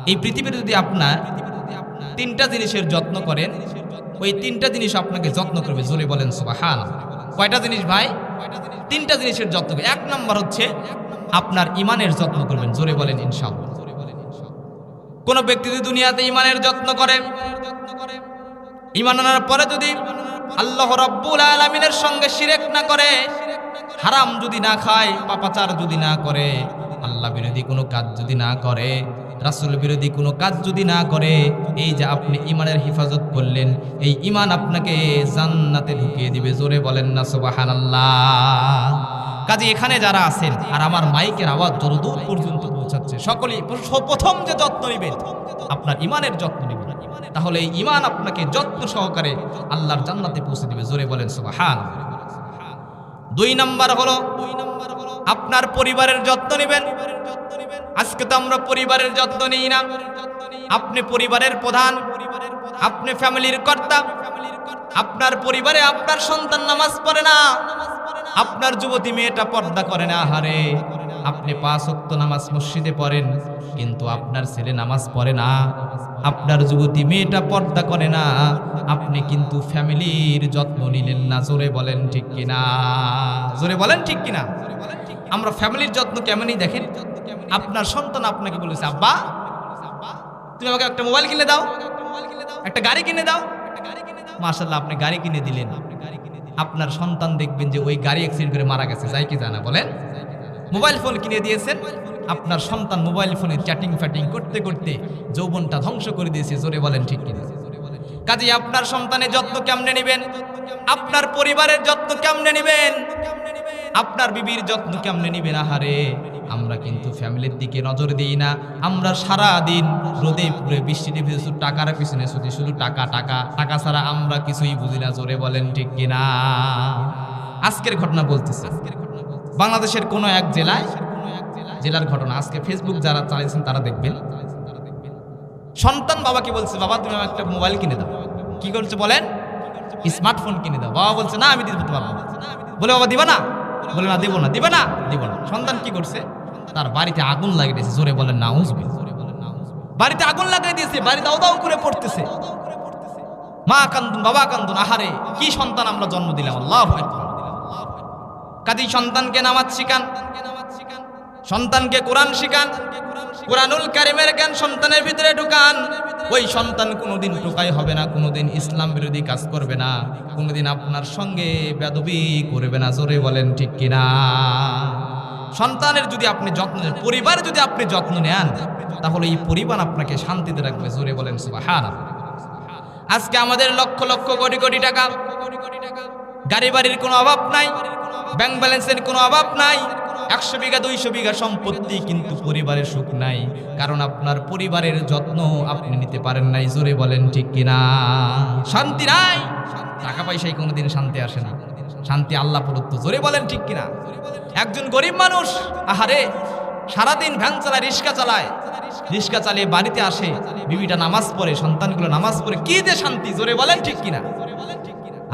এই পৃথিবীতে যদি আপনার তিনটা জিনিসের যত্ন করেন, ওই তিনটা জিনিস আপনাকে যত্ন করবে। জোরে বলেন সুবহানাল্লাহ। কয়টা জিনিস ভাই? তিনটা জিনিসের যত্ন। এক নাম্বার হচ্ছে আপনার ইমানের যত্ন করবেন। জোরে বলেন ইনশাআল্লাহ। কোন ব্যক্তি যদি দুনিয়াতে ইমানের যত্ন করে, ঈমান আনার পরে যদি আল্লাহ রাব্বুল আলামিনের সঙ্গে শিরক না করে, হারাম যদি না খায়, পাপাচার যদি না করে, আল্লাহ বিরোধী কোনো কাজ যদি না করে, রাসূল বিরোধী কোনো কাজ যদি না করে, এই যে আপনি ঈমানের হেফাজত করলেন, এই ঈমান আপনাকে জান্নাতে ঢুকিয়ে দিবে। জোরে বলেন না সুবহানাল্লাহ। কাজে এখানে যারা আছেন আর আমার মাইকের আওয়াজ যতদূর পর্যন্ত পৌঁছাচ্ছে, সকলেই প্রথম যে যত্ন নেবেন আপনার ঈমানের যত্ন নেবেন, তাহলে এই ঈমান আপনাকে যত্ন সহকারে আল্লাহর জান্নাতে পৌঁছে দিবে। জোরে বলেন সুবহানাল্লাহ। দুই নাম্বার হলো আপনার পরিবারের যত্ন নেবেন। আজকে তো আমরা পরিবারের যত্ন নিই না। আপনি পরিবারের প্রধান, আপনি ফ্যামিলির কর্তা। আপনার পরিবারে আপনার সন্তান নামাজ পড়ে না, আপনার যুবতী মেয়েটা পর্দা করে না। আহারে, আপনি 5 ওয়াক্ত নামাজ মসজিদে পড়েন, কিন্তু আপনার ছেলে নামাজ পড়ে না, আপনার যুবতী মেয়েটা পর্দা করে না, আপনি কিন্তু ফ্যামিলির যত্ন নিলেন না। জোরে বলেন ঠিক কিনা? জোরে বলেন ঠিক কিনা? আমরা ফ্যামিলির যত্ন কেমনই দেখেন। আপনার সন্তান আপনাকে বলেছে, আব্বা তুমি আমাকে একটা মোবাইল কিনে দাও, একটা গাড়ি কিনে দাও। মাশাআল্লাহ, আপনি গাড়ি কিনে দিলেন। আপনার সন্তান দেখবেন যে ওই গাড়ি অ্যাক্সিডেন্ট করে মারা গেছে, যাই কি জানা বলেন। মোবাইল ফোন কিনে দিয়েছেন, আপনার সন্তান মোবাইল ফোনে চ্যাটিং ফ্যাটিং করতে করতে যৌবনটা ধ্বংস করে দিয়েছে। জোরে বলেন ঠিক কিনা? কাজেই আপনার সন্তানের যত্ন কেমনে নেবেন, আপনার পরিবারের যত্ন কেমনে নেবেন, আপনার বিবির যত্ন কেমনে নেবেন। আহারে, আমরা কিন্তু ফ্যামিলির দিকে নজর দিই না। আমরা সারা দিন রোদে পুরে বৃষ্টিতে ভিজে শুধু টাকার পিছনে ছুটি, শুধু টাকা টাকা টাকা ছাড়া আমরা কিছুই বুঝি না। জোরে বলেন ঠিক কিনা? আজকের ঘটনা বলতেছি, বাংলাদেশের কোন এক জেলার ঘটনা। আজকে ফেসবুক যারা চালিয়েছেন তারা দেখবেন, সন্তান বাবাকে বলছে, বাবা তুমি আমার একটা মোবাইল কিনে দাও। কি করছে বলেন? স্মার্টফোন কিনে দাও। বাবা বলছে, না আমি দিতে পারবো না। বলে, বাবা দিবা না? বলে, না দিব না। দিবে না? দিব না। সন্তান কি করছে? তার বাড়িতে আগুন লাগিয়ে দিয়েছে। জোরে বলেন নাউজুবিল্লাহ। বাড়িতে আগুন লাগিয়ে দিয়েছে, বাড়ি দাও দাও করে পড়তেছে। মা কান্দুন, বাবা কান্দুন। আহারে, কি সন্তান আমরা জন্ম দিলাম। আল্লাহু আকবার। কাজী সন্তানকে নামাজ শিখান, সন্তানকে কোরআন শিখান, কোরআনুল কারীমের জ্ঞান সন্তানের ভিতরে ঢুকান। ওই সন্তান কোনোদিন টোকাই হবে না, কোনোদিন ইসলাম বিরোধী কাজ করবে না, কোনোদিন আপনার সঙ্গে বেয়াদবি করবে না। জোরে বলেন ঠিক কিনা? সন্তানের যদি আপনি যত্ন নেন, পরিবার যদি আপনি যত্ন নেন, তাহলে এই পরিবার আপনাকে শান্তিতে রাখবে। জোরে বলেন সুবহানাল্লাহ। আজকে আমাদের লক্ষ লক্ষ কোটি কোটি টাকা, গাড়ি বাড়ির কোনো অভাব নাই, ব্যাংক ব্যালেন্সের কোনো অভাব নাই, 100 বিঘা 200 বিঘা সম্পত্তি, কিন্তু পরিবারের সুখ নাই। কারণ আপনার পরিবারের যত্ন আপনি নিতে পারেন নাই। জোরে বলেন ঠিক কিনা? শান্তি নাই। টাকা পয়সায় কোনোদিন শান্তি আসে না, শান্তি আল্লাহ প্রদত্ত। জোরে বলেন ঠিক কিনা? একজন গরিব মানুষ, আহারে, সারাদিন ভ্যান চালায়, রিক্সা চালায়, রিক্সা চালিয়ে বাড়িতে আসে, বিবিটা নামাজ পড়ে, সন্তানগুলো নামাজ পড়ে, কি যে শান্তি। জোরে বলেন ঠিক কিনা?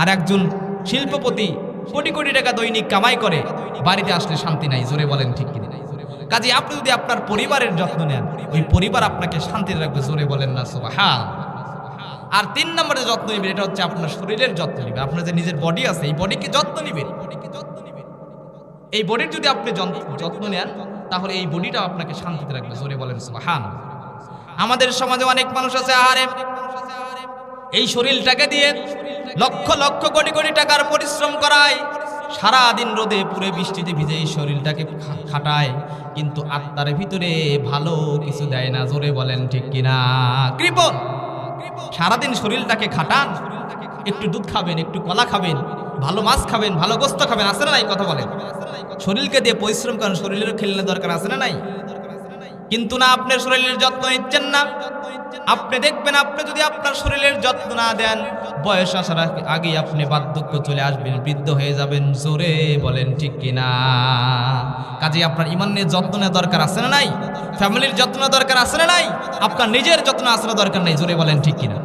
আর একজন শিল্পপতি কোটি কোটি টাকা দৈনিক কামাই করে, বাড়িতে আসলে শান্তি নাই। জোরে বলেন ঠিক কিনা? কাজে আপনি যদি আপনার পরিবারের যত্ন নেন, ওই পরিবার আপনাকে শান্তিতে রাখবে। জোরে বলেন না সুবহানাল্লাহ। আর 3 নম্বরে যত্ন নেবেন, এটা হচ্ছে আপনার শরীরের যত্ন নেবেন। আপনার যে নিজের বডি আছে, এই বডিকে যত্ন নেবেন। এই বডির যদি আপনি যত্ন নেন, তাহলে এই বডিটা আপনাকে শান্তিতে রাখবে। জোরে বলেন সুবহানাল্লাহ। আমাদের সমাজে অনেক মানুষ আছে, আহারে, এই শরীরটাকে দিয়ে লক্ষ লক্ষ কোটি কোটি টাকার পরিশ্রম করায়, সারা দিন রোদে পুরে বৃষ্টিতে ভিজে এই শরীরটাকে খাটায়, কিন্তু আত্মার ভিতরে ভালো কিছু দেয় না। জোরে বলেন ঠিক কিনা? কৃপণ। সারাদিন শরীরটাকে খাটান, একটু দুধ খাবেন, একটু কলা খাবেন, ভালো মাছ খাবেন, ভালো গোস্ত খাবেন, আছে না নাই? কথা বলেন। শরীরকে দিয়ে পরিশ্রম করেন, শরীরের খেললে দরকার, আছে না নাই? কিন্তু না, আপনার শরীরের যত্ন নিচ্ছেন না। আপনি দেখবেন, আপনি যদি আপনার শরীরের যত্ন না দেন, বয়স আসার আগে আপনি বার্ধক্য চলে আসবেন, বৃদ্ধ হয়ে যাবেন। জোরে বলেন ঠিক কিনা? কাজে আপনার ইমানের যত্ন নেওয়া দরকার, আছে না নাই? ফ্যামিলির যত্ন দরকার, আছে না নাই? আপনার নিজের যত্ন আসলে দরকার নাই। জোরে বলেন ঠিক কিনা?